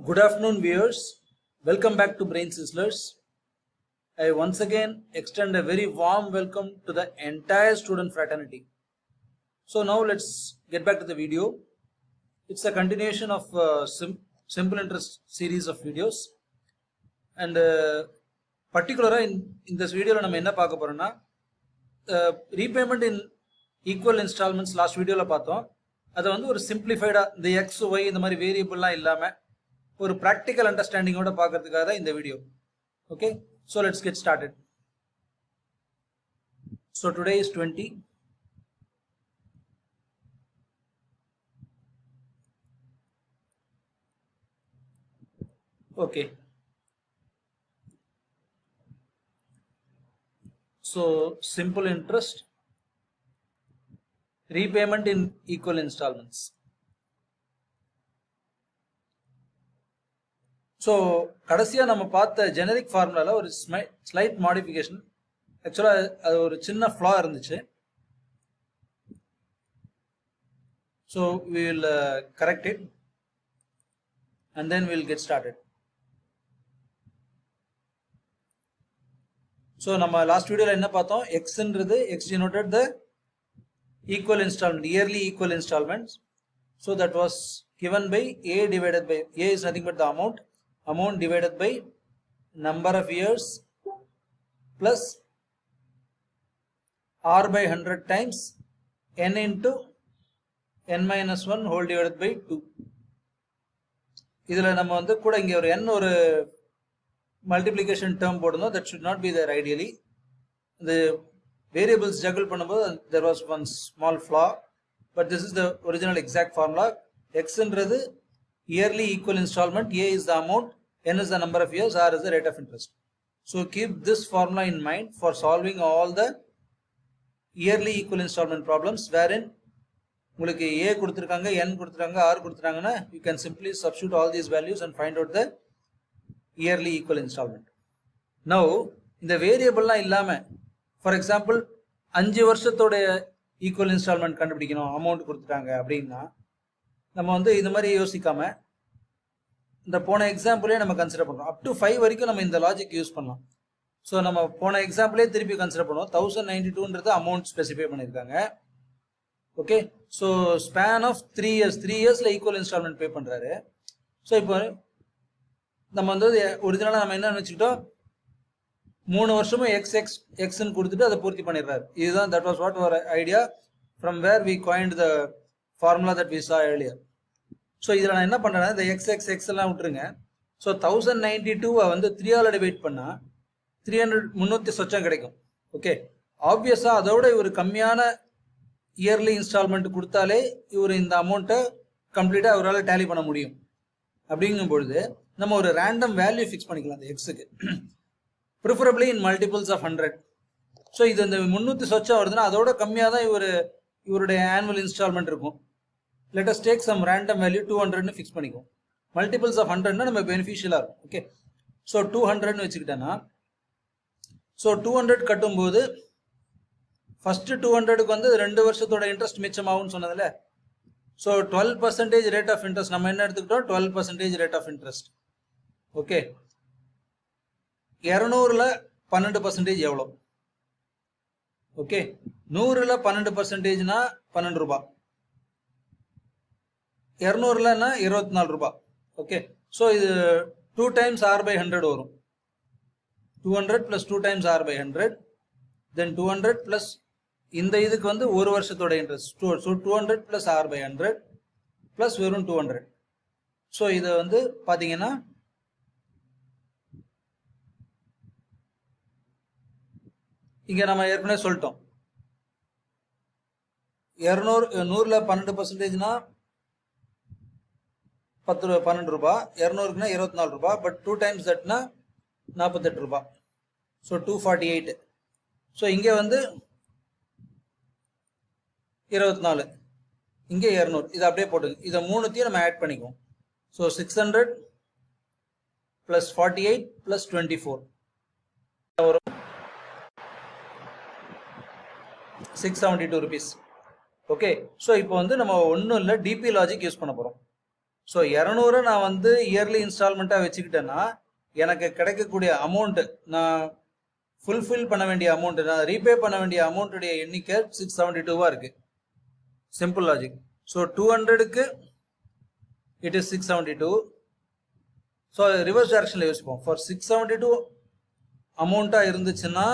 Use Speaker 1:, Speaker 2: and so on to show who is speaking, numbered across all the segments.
Speaker 1: Good afternoon, viewers. Welcome back to Brain Sizzlers. I once again extend a very warm welcome to the entire student fraternity. So now let's get back to the video. It's a continuation of simple interest series of videos, and particularly in this video நம்ம என்ன பார்க்க போறோம்னா repayment in equal installments last video ல பார்த்தோம். அதை வந்து ஒரு சிம்பிளிஃபைடா இந்த x y இந்த மாதிரி வேரியபிள்லாம் இல்லாம ஒரு practical understanding ஓட பார்க்கிறதுக்காக தான் இந்த video. Okay, so let's get started. So today is 20. Okay, so simple interest, repayment in equal installments. So கடைசியாக நம்ம பார்த்த ஜெனரிக் ஃபார்முலாவில் ஒரு ஸ்லைட் மாடிஃபிகேஷன், ஆக்சுவலாக அது ஒரு சின்ன ஃப்ளா இருந்துச்சு. So we will correct it and then will get started. So நம்ம லாஸ்ட் வீடியோவில் என்ன பார்த்தோம்? எக்ஸ்ன்றது x denoted the equal instalment, yearly equal instalments. So that was given by a divided by a is nothing but the amount divided by number of years plus r by 100 times n into n minus 1 whole divided by 2. இதில் நம்ம வந்து கூட இங்கே ஒரு n ஒரு multiplication term போடணும். that should not be there ideally. the variables juggle பண்ணும்போது there was one small flaw, but this is the original exact formula. x என்றது yearly equal installment, a is the amount, n is the number of years, r is the rate of interest. So keep this formula in mind for solving all the yearly equal installment problems wherein உங்களுக்கு a கொடுத்திருக்காங்க, n கொடுத்திருக்காங்க, r கொடுத்திருக்காங்கன்னா you can simply substitute all these values and find out the yearly equal installment. Now இந்த வேரியபிள்லாம் இல்லாம for example 5 வருஷத்தோட equal instalment கண்டுபிடிக்கணும், amount கொடுத்துட்டாங்க அப்படின்னா நம்ம வந்து இது மாதிரி யோசிக்காம இந்த போன எக்ஸாம்பிளே நம்ம கன்சிடர் பண்ணுறோம். அப் டு 5 வரைக்கும் நம்ம இந்த லாஜிக் யூஸ் பண்ணலாம். ஸோ நம்ம போன எக்ஸாம்பிளே திருப்பி கன்சிடர் பண்ணுவோம். 1092 அமௌண்ட் ஸ்பெசிஃபை பண்ணியிருக்காங்க. Okay, so span of 3 years, 3 இயர்ஸில் ஈக்குவல் இன்ஸ்டால்மெண்ட் பே பண்ணுறாரு. ஸோ இப்போ நம்ம வந்து ஒரிஜினலாக நம்ம என்ன நினச்சிக்கிட்டோம், 3 வருஷமும் எக்ஸ்ன்னு கொடுத்துட்டு அதை பூர்த்தி பண்ணிடுறாரு. இதுதான் தட் வாஸ் வாட் அவர் idea from where we coined the formula that we saw earlier. So இதில் நான் என்ன பண்ணுறேன்னா இந்த எக்ஸ் எல்லாம் விட்டுருங்க. ஸோ 1092 வந்து 3ஆல் டிவைட் பண்ணால் 300 சொச்சம் கிடைக்கும். ஓகே, ஆப்வியஸாக அதோட இவர் கம்மியான இயர்லி இன்ஸ்டால்மெண்ட் கொடுத்தாலே இவர் இந்த அமௌண்ட்டை கம்ப்ளீட்டாக அவரால் டேலி பண்ண முடியும். அப்படிங்கும் பொழுது நம்ம ஒரு ரேண்டம் வேல்யூ ஃபிக்ஸ் பண்ணிக்கலாம் அந்த எக்ஸுக்கு, preferably in multiples of 100. So இது இந்த 300 சொச்சம் வருதுன்னா அதோட கம்மியாக தான் இவருடைய ஆனுவல் இன்ஸ்டால்மெண்ட் இருக்கும். let us take some random value 200 fix பண்ணிக்குவோம். மல்டிபிள்ஸ் ஆஃப் 100 நம்ம பெனிஃபிஷியலாக இருக்கும். ஓகே, ஸோ 200 வச்சுக்கிட்டேன்னா ஸோ 200 கட்டும்போது ஃபர்ஸ்ட் 200க்கு வந்து 2 வருஷத்தோட இன்ட்ரெஸ்ட் மிச்சமாகும்னு சொன்னதில்ல. ஸோ 12% ரேட் ஆஃப் இன்ட்ரெஸ்ட் நம்ம என்ன எடுத்துக்கிட்டோம், 12% ரேட் ஆஃப் இன்ட்ரெஸ்ட். ஓகே, 200ல் 12% எவ்வளோ? ஓகே, 100ல் 12%னா 12 ரூபாய், 200லன்னா 24 ரூபாய். ஓகே, ஸோ இது 2 times r by 100 வரும். 200 plus 2 times r by 100, then 200 plus இந்த இதுக்கு வந்து ஒரு வருஷத்தோட interest. So 200 plus r by 100 plus வெறும் 200. ஸோ இதை வந்து பார்த்தீங்கன்னா இங்கே நம்ம ஏற்கனவே சொல்லிட்டோம் 100ல் 12%னா 12 ரூபாய், 200க்குனா 24 ரூபாய், பட் 2 times தட்னா 48 ரூபாய். ஸோ 248. ஸோ இங்கே வந்து 24, இங்கே 200, இதை அப்படியே போட்டுங்க. இதை மூணுத்தையும் நம்ம ஆட் பண்ணிக்குவோம். ஸோ 600 plus 48 plus 24 வரும் 672 rupees. ஓகே, ஸோ இப்போ வந்து நம்ம ஒன்றும் இல்லை, டிபி லாஜிக் யூஸ் பண்ண போகிறோம். ஸோ 200 நான் வந்து இயர்லி இன்ஸ்டால்மெண்ட்டாக வச்சுக்கிட்டேன்னா எனக்கு கிடைக்கக்கூடிய அமௌண்ட்டு நான் ஃபுல்ஃபில் பண்ண வேண்டிய அமௌண்ட்டு நான் ரீபே பண்ண வேண்டிய அமௌண்ட்டுடைய எண்ணிக்கை 672 இருக்குது. Simple logic. ஸோ 200க்கு இட் இஸ் 672. ஸோ ரிவர்ஸ் டைரக்ஷனில் யோசிப்போம். ஃபார் 672 அமௌண்ட்டாக இருந்துச்சுன்னா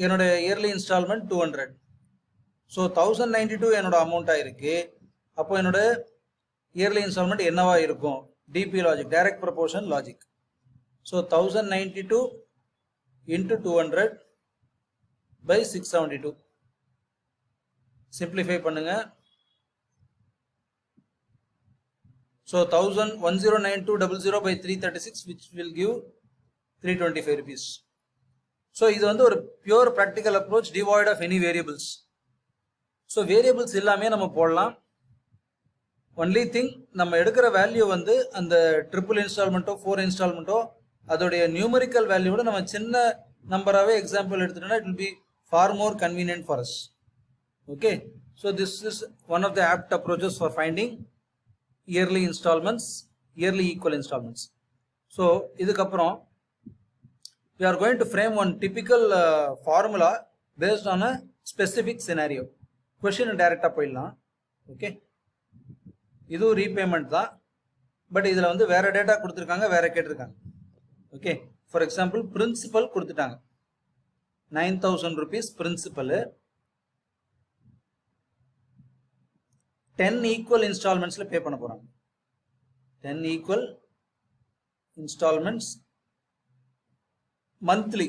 Speaker 1: என்னோட இயர்லி இன்ஸ்டால்மெண்ட் 200. ஸோ 1092 என்னோட அமௌண்ட்டாக இருக்குது. அப்போ என்னோட இயர்லி இன்ஸ்டால்மெண்ட் என்னவா இருக்கும்? DP logic, direct proportion logic. So 1092 into 200 by 672. Simplify பண்ணுங்க. So 109200 by 336 which will give 325 rupees. So இது வந்து ஒரு pure practical approach devoid of any variables. So variables எல்லாமே நம்ம போடலாம். ஒன்லி திங் நம்ம எடுக்கிற வேல்யூ வந்து அந்த ட்ரிபிள் இன்ஸ்டால்மெண்ட்டோ 4 இன்ஸ்டால்மெண்ட்டோ அதோடைய நியூமரிக்கல் வேல்யூவோட நம்ம சின்ன நம்பராகவே எக்ஸாம்பிள் எடுத்துட்டோம்னா it will be far more convenient for us. Okay, so this is one of the apt approaches for finding yearly installments, yearly equal instalments. So இதுக்கப்புறம் we are going to frame one typical formula based on a specific scenario. Question டைரக்டாக போயிடலாம். Okay, இதுவும் repayment தான், but இதில் வந்து வேற data கொடுத்துருக்காங்க, வேற கேட்டிருக்காங்க. ஓகே, ஃபார் எக்ஸாம்பிள் பிரின்சிபல் கொடுத்துட்டாங்க 9000 rupees பிரின்சிபல் 10 ஈக்குவல் இன்ஸ்டால்மெண்ட்ஸில் பே பண்ண போகிறாங்க. 10 equal instalments monthly.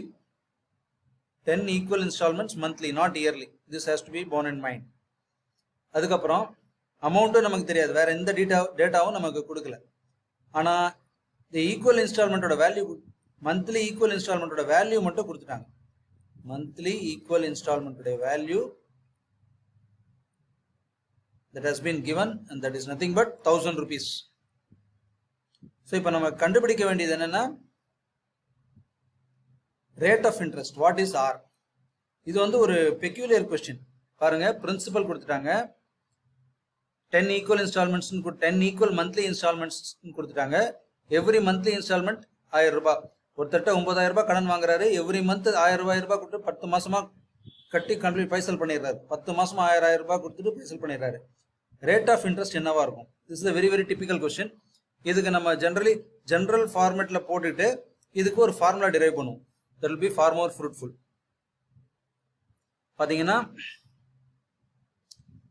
Speaker 1: 10 equal installments monthly, not yearly. This has to be borne in mind. அதுக்கப்புறம் அமௌண்ட்டும் நமக்கு தெரியாது, வேற எந்த டேட்டாவும் நமக்கு கொடுக்கல. ஆனால் இந்த ஈக்குவல் இன்ஸ்டால்மெண்ட்டோட வேல்யூ, மந்த்லி ஈக்குவல் இன்ஸ்டால்மெண்ட்டோட வேல்யூ மட்டும் கொடுத்துட்டாங்க. மந்த்லி ஈக்குவல் இன்ஸ்டால்மெண்ட்டோட value that has been given and that is nothing but 1000 rupees. So இப்போ நம்ம கண்டுபிடிக்க வேண்டியது என்னன்னா rate of interest. What is R? இது வந்து ஒரு பெக்யூலியர் கொஸ்டின். பாருங்க, பிரின்சிபல் கொடுத்துட்டாங்க, 10 equal installments, 10 equal monthly installments கொடுத்துட்டாங்க. எவ்ரி மந்த்லி இன்ஸ்டால்மெண்ட் 1000 ரூபாய். ஒருத்தட்ட 9000 ரூபாய் கடன் வாங்குறாரு, எவ்ரி மந்த் 1000 ரூபாய் கொடுத்து 10 மாசமா கட்டி கம்ப்ளீட் பைசல் பண்ணிடுறாரு. 10 மாசமா 1000 ரூபாய் கொடுத்துட்டு பைசல் பண்ணிடுறாரு. ரேட் ஆஃப் இன்ட்ரெஸ்ட் என்னவா இருக்கும்? This is a very very typical question. இதுக்கு நம்ம ஜெனரல் ஃபார்மேட்ல போட்டுட்டு இதுக்கு ஒரு ஃபார்முலா டிரைவ் பண்ணுவோம். that will be far more fruitful. பாத்தீங்கன்னா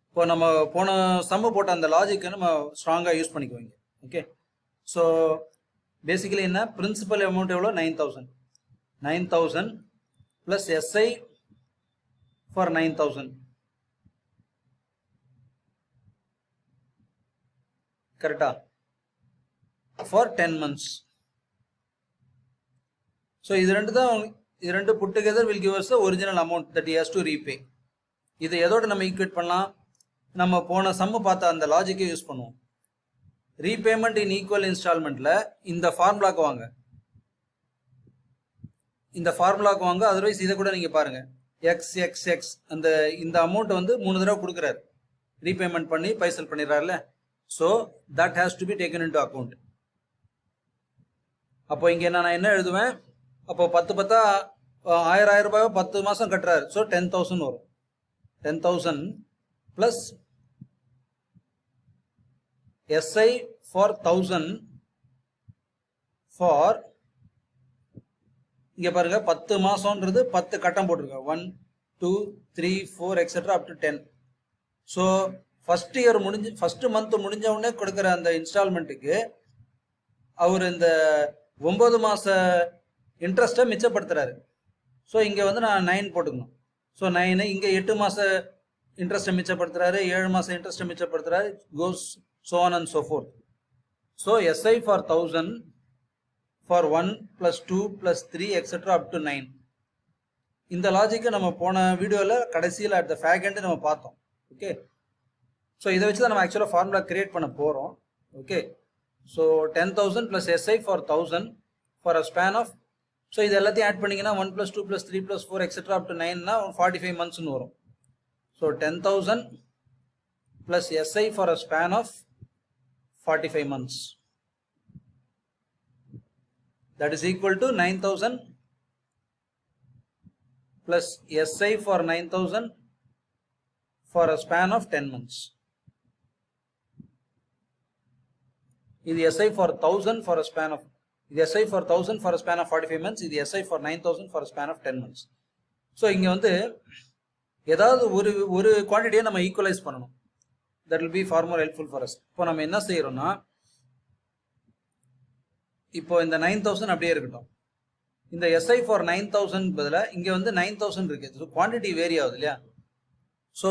Speaker 1: இப்போ நம்ம போன சம்ம போட்ட அந்த லாஜிக்கை நம்ம ஸ்ட்ராங்காக யூஸ் பண்ணிக்குவோங்க. ஓகே, ஸோ பேசிக்கலி என்ன, பிரின்சிபல் அமௌண்ட் எவ்வளோ? 9000 ப்ளஸ் எஸ்ஐ ஃபார் 9000. கரெக்டா? For 10 months. ஸோ இது ரெண்டு put together will give us the original amount that he has to repay. இதை எதோட நம்ம ஈக்குவேட் பண்ணலாம்? நம்ம போன சம்மு பார்த்த அந்த லாஜிக்கை யூஸ் பண்ணுவோம். ரீபேமெண்ட் இன் ஈக்குவல் இன்ஸ்டால்மெண்ட்ல இந்த ஃபார்முலாக்கு வாங்க, அதர்வைஸ் இதை கூட நீங்க பாருங்க, எக்ஸ் இந்த அமௌண்ட் வந்து 3 தடவை கொடுக்குறாரு, ரீபேமெண்ட் பண்ணி பைசல் பண்ணிடுறாருல. So that has to be taken into account. அப்போ இங்க நான் என்ன எழுதுவேன்? அப்போ 10 ரூபாய் 10 மாசம் கட்டுறாரு. ஸோ 10,000 வரும். 10,000 பிளஸ் எஸ்ஐ ஃபார் 1000 ஃபார், இங்க பாருங்க 10 மாசம்ன்றது 10 கட்டம் போட்டிருக்கேன். 1 2 3 4 etcetera up to 10. So first month முடிஞ்ச உடனே கொடுக்குற அந்த இன்ஸ்டால்மெண்ட்டுக்கு அவர் இந்த 9 மாச இன்ட்ரெஸ்ட்டை மிச்சப்படுத்துறாரு. ஸோ இங்கே வந்து நான் 9 போட்டுக்கணும். ஸோ 9, இங்கே 8 மாச இன்ட்ரெஸ்ட்டை மிச்சப்படுத்துறாரு, 7 மாச இன்ட்ரெஸ்ட்டை மிச்சப்படுத்துறாரு, கோஸ் so on and so forth. So SI for 1000 for 1 plus 2 plus 3 etc up to 9. இந்த லாஜிக்கை நம்ம போன வீடியோவில் கடைசியில் at the fag end நம்ம பார்த்தோம். ஓகே, ஸோ இதை வச்சு தான் நம்ம ஆக்சுவலாக ஃபார்முலா கிரியேட் பண்ண போகிறோம். Okay, so 10,000 plus SI for 1000 for a span of, so இது எல்லாத்தையும் ஆட் பண்ணிங்கன்னா 1 plus 2 plus 3 plus 4 etc up to 9னா 45 monthsன்னு வரும். So 10,000 plus SI for a span of 45 months. That is equal to 9,000 plus SI for 9,000 for a span of 10 months. This SI for 1,000 for a span of SI for 1,000 for a span of 45 months. This SI for 9,000 for a span of 10 months. So இங்க வந்து ஏதாவது ஒரு குவாண்டிட்டியை நம்ம equalise பண்ணணும். That will be far more helpful for us. இப்போ நம்ம என்ன செய்யறோம்னா, இப்போ இந்த 9,000 அப்படியே இருக்கட்டும். இந்த SI for 9,000 பதிலா இங்க வந்து 9,000 இருக்கு. ஸோ குவான்டிட்டி வேரி ஆகுது இல்லையா? ஸோ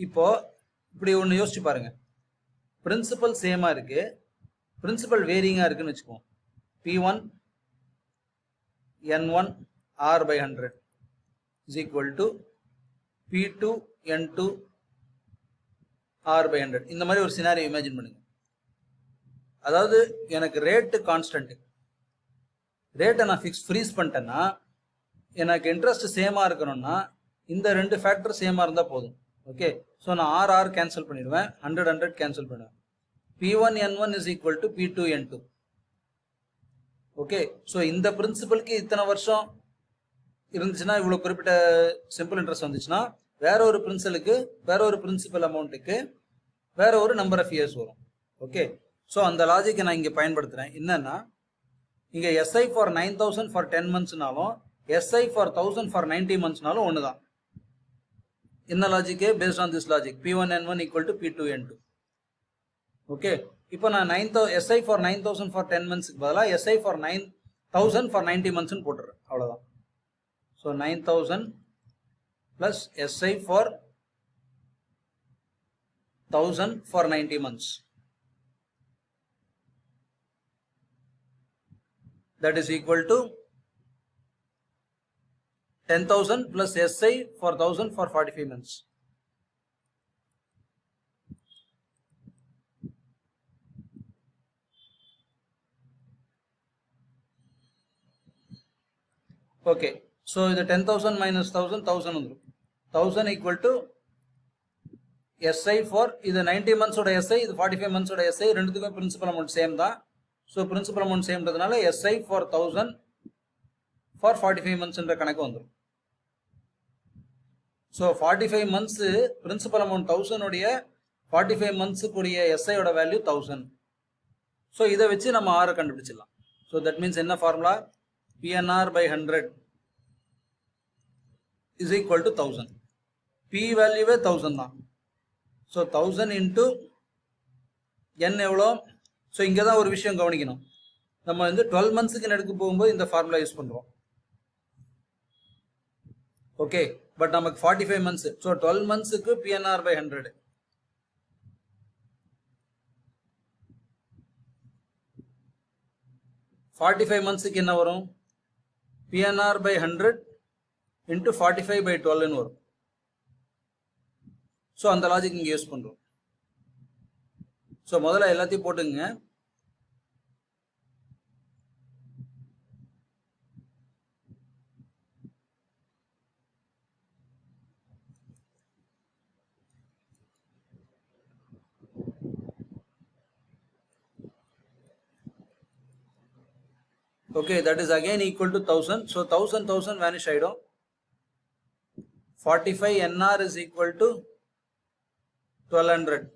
Speaker 1: இப்போ இப்படி ஒன்று யோசிச்சு பாருங்க. பிரின்சிபல் சேமா இருக்கு, பிரின்சிபல் வேரிங்கா இருக்குன்னு வச்சுக்குவோம். P1 N1 R by 100 is equal to P2 N2 R by 100. இந்த மாதிரி ஒரு சினாரியோ இமேஜின் பண்ணுங்க. அதாவது எனக்கு ரேட்டு கான்ஸ்டன்ட், ரேட்டை நான் ஃப்ரீஸ் பண்ணிட்டேன்னா எனக்கு இன்ட்ரெஸ்ட் சேமாக இருக்கணும்னா இந்த ரெண்டு ஃபேக்டர் சேமாக இருந்தால் போதும். ஓகே, ஸோ நான் ஆர் கேன்சல் பண்ணிடுவேன், 100 கேன்சல் பண்ணுவேன். P1 N1 is equal to P2 N2. Okay, so இந்த பிரின்சிபலுக்கு இத்தனை வருஷம் இருந்துச்சுன்னா, இவ்வளோ குறிப்பிட்ட சிம்பிள் இன்ட்ரெஸ்ட் வந்துச்சுன்னா, வேற ஒரு பிரின்சிபல் அமௌண்ட்டுக்கு வேற ஒரு நம்பர் ஆஃப் இயர்ஸ் வரும். ஓகே, ஸோ அந்த லாஜிக்கை நான் இங்கே பயன்படுத்துகிறேன். என்னன்னா, இங்கே SI for 9,000 for 10 monthsனாலும் SI for 1,000 for 90 monthsனாலும் ஒன்று தான். என்ன logic? Based on this logic, P1 N1 equal to P2 N2. Okay, இப்போ நான் SI for 9,000 for 10 monthsக்கு பதிலாக SI for 9,000 for 90 monthsன்னு போட்டுறேன். அவ்வளோதான். So 9,000 plus SI for 1,000 for 90 months. That is equal to 10,000 plus SI for 1,000 for 45 months. Okay, so the 10,000 minus 1,000, 1,000 வந்துரும். 1,000 equal to SI for இது 90 months ஓட SI, இது 45 months ஓட SI, ரெண்டுத்துக்கும் principal amount same தான். So principal amount சேம்ன்றதுனால SI for 1,000 for 45 months என்ற கணக்கு வந்துடும். ஸோ 45 months பிரின்சிபல் அமௌண்ட் 1,000 உடைய 45 months கூடிய SI ஓட வேல்யூ 1,000. ஸோ இதை வச்சு நம்ம ஆரை கண்டுபிடிச்சிடலாம். ஸோ தட் மீன்ஸ் என்ன formula? PNR by 100 is equal to 1,000. P வேல்யூவே 1,000 தான். ஸோ 1,000 into N எவ்வளோ? ஸோ இங்கே தான் ஒரு விஷயம் கவனிக்கணும். நம்ம வந்து 12 monthsக்கு எடுக்க போகும்போது இந்த ஃபார்முலா யூஸ் பண்ணுறோம். ஓகே, பட் நமக்கு 45 months. So 12 monthsக்கு PNR by 100. $45 monthsக்கு என்ன வரும்? PNR by 100 into 45 by 12 வரும். ஸோ அந்த லாஜிக் இங்கே யூஸ் பண்ணுறோம். ஸோ முதல்ல எல்லாத்தையும் போட்டுங்க. Okay, that is again equal to 1,000. So 1,000 vanish ஆயிடும். 45 NR is equal to 1,200.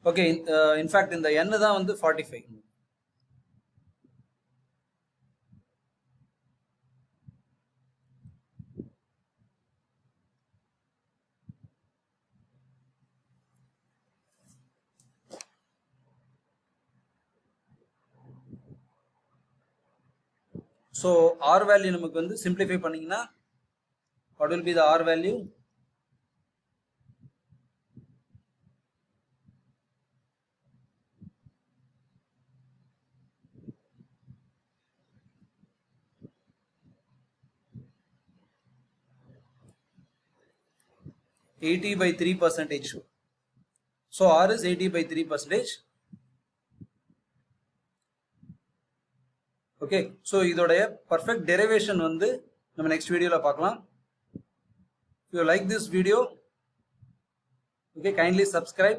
Speaker 1: Okay, in fact இந்த N தான் வந்து 45. So R value நமக்கு வந்து simplify பண்ணீங்கன்னா what will be the R value? %80/3%. So R is 80/3%. Okay, so இதோடைய perfect derivation வந்து நம்ம நெக்ஸ்ட் வீடியோவில் பார்க்கலாம். If you like this video, Okay, kindly subscribe.